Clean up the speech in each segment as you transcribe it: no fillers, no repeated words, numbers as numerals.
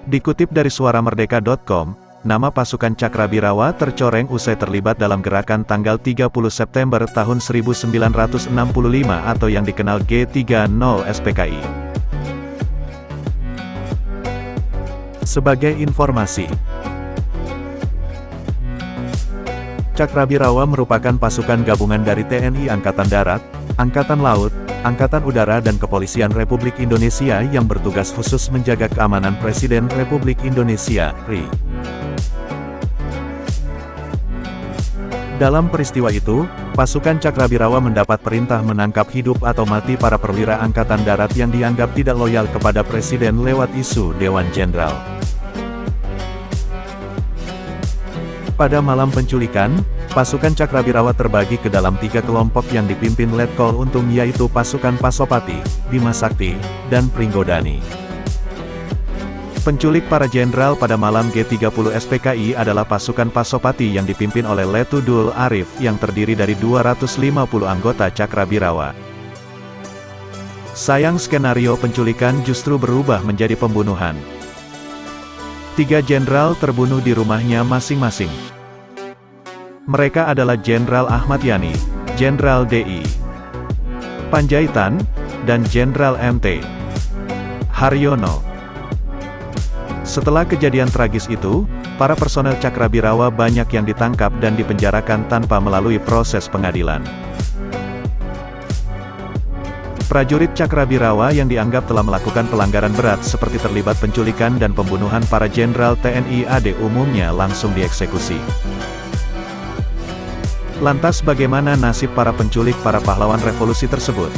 Dikutip dari suaramerdeka.com, nama pasukan Cakrabirawa tercoreng usai terlibat dalam gerakan tanggal 30 September tahun 1965 atau yang dikenal G30 SPKI. Sebagai informasi, Cakrabirawa merupakan pasukan gabungan dari TNI Angkatan Darat, Angkatan Laut, Angkatan Udara dan Kepolisian Republik Indonesia yang bertugas khusus menjaga keamanan Presiden Republik Indonesia, RI. Dalam peristiwa itu, pasukan Cakrabirawa mendapat perintah menangkap hidup atau mati para perwira Angkatan Darat yang dianggap tidak loyal kepada Presiden lewat isu Dewan Jenderal. Pada malam penculikan, pasukan Cakrabirawa terbagi ke dalam 3 kelompok yang dipimpin Letkol Untung, yaitu pasukan Pasopati, Bima Sakti, dan Pringgodani. Penculik para jenderal pada malam G30 SPKI adalah pasukan Pasopati yang dipimpin oleh Letudul Arif yang terdiri dari 250 anggota Cakrabirawa. Sayang, skenario penculikan justru berubah menjadi pembunuhan. 3 jenderal terbunuh di rumahnya masing-masing. Mereka adalah Jenderal Ahmad Yani, Jenderal DI Panjaitan, dan Jenderal MT Haryono. Setelah kejadian tragis itu, para personel Cakrabirawa banyak yang ditangkap dan dipenjarakan tanpa melalui proses pengadilan. Prajurit Cakrabirawa yang dianggap telah melakukan pelanggaran berat seperti terlibat penculikan dan pembunuhan para jenderal TNI AD umumnya langsung dieksekusi. Lantas bagaimana nasib para penculik para pahlawan revolusi tersebut?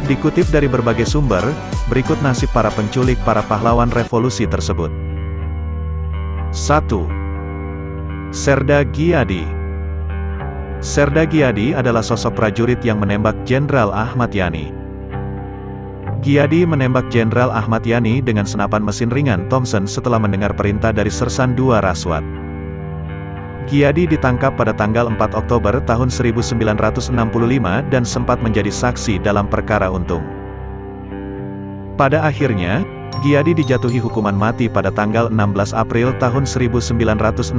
Dikutip dari berbagai sumber, berikut nasib para penculik para pahlawan revolusi tersebut. 1. Serda Giadi. Serda Giadi adalah sosok prajurit yang menembak Jenderal Ahmad Yani. Giadi menembak Jenderal Ahmad Yani dengan senapan mesin ringan Thompson setelah mendengar perintah dari Sersan II Raswat. Giadi ditangkap pada tanggal 4 Oktober tahun 1965 dan sempat menjadi saksi dalam perkara Untung. Pada akhirnya, Giadi dijatuhi hukuman mati pada tanggal 16 April tahun 1968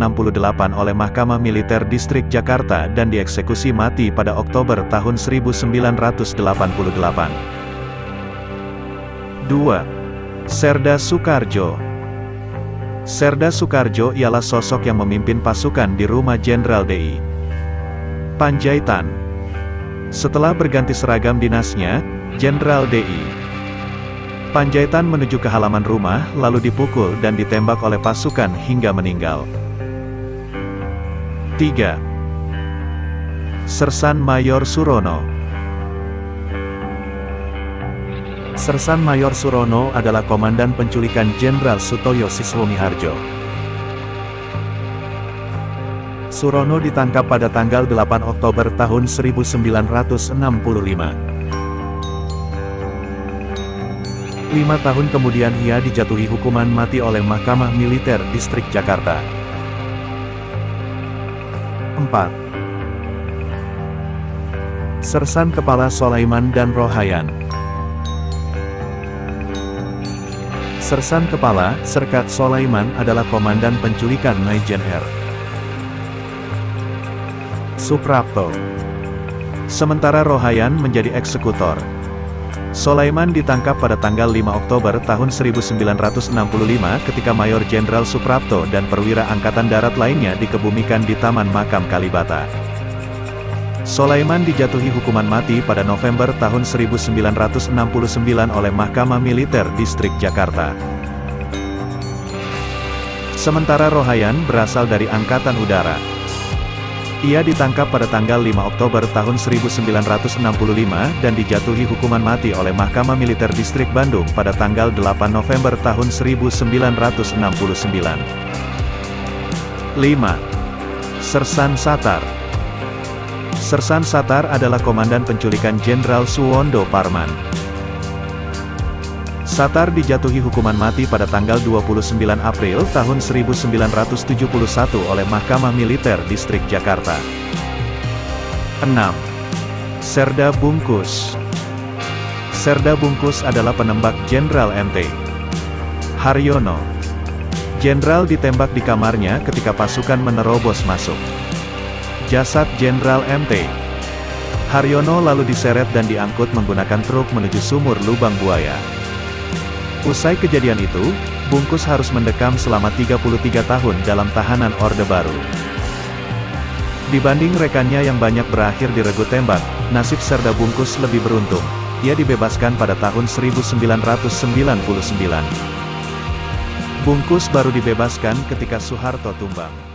oleh Mahkamah Militer Distrik Jakarta dan dieksekusi mati pada Oktober tahun 1988. 2. Serda Sukarjo. Serda Sukarjo ialah sosok yang memimpin pasukan di rumah Jenderal DI Panjaitan. Setelah berganti seragam dinasnya, Jenderal DI Panjaitan menuju ke halaman rumah, lalu dipukul dan ditembak oleh pasukan hingga meninggal. 3. Sersan Mayor Surono. Sersan Mayor Surono adalah komandan penculikan Jenderal Sutoyo Siswomiharjo. Surono ditangkap pada tanggal 8 Oktober tahun 1965. 5 tahun kemudian ia dijatuhi hukuman mati oleh Mahkamah Militer Distrik Jakarta. 4. Sersan Kepala Solaiman dan Rohayan. Sersan Kepala, Serkat Solaiman adalah komandan penculikan Maijen R. Suprapto. Sementara Rohayan menjadi eksekutor. Solaiman ditangkap pada tanggal 5 Oktober tahun 1965 ketika Mayor Jenderal Suprapto dan perwira Angkatan Darat lainnya dikebumikan di Taman Makam Kalibata. Solaiman dijatuhi hukuman mati pada November tahun 1969 oleh Mahkamah Militer Distrik Jakarta. Sementara Rohayan berasal dari Angkatan Udara. Ia ditangkap pada tanggal 5 Oktober tahun 1965 dan dijatuhi hukuman mati oleh Mahkamah Militer Distrik Bandung pada tanggal 8 November tahun 1969. 5. Sersan Satar. Sersan Satar adalah komandan penculikan Jenderal Suwondo Parman. Satar dijatuhi hukuman mati pada tanggal 29 April tahun 1971 oleh Mahkamah Militer Distrik Jakarta. 6. Serda Bungkus. Serda Bungkus adalah penembak Jenderal MT Haryono. Jenderal ditembak di kamarnya ketika pasukan menerobos masuk. Jasad Jenderal MT Haryono lalu diseret dan diangkut menggunakan truk menuju sumur lubang buaya. Usai kejadian itu, Bungkus harus mendekam selama 33 tahun dalam tahanan Orde Baru. Dibanding rekannya yang banyak berakhir diregu tembak, nasib Serda Bungkus lebih beruntung. Ia dibebaskan pada tahun 1999. Bungkus baru dibebaskan ketika Soeharto tumbang.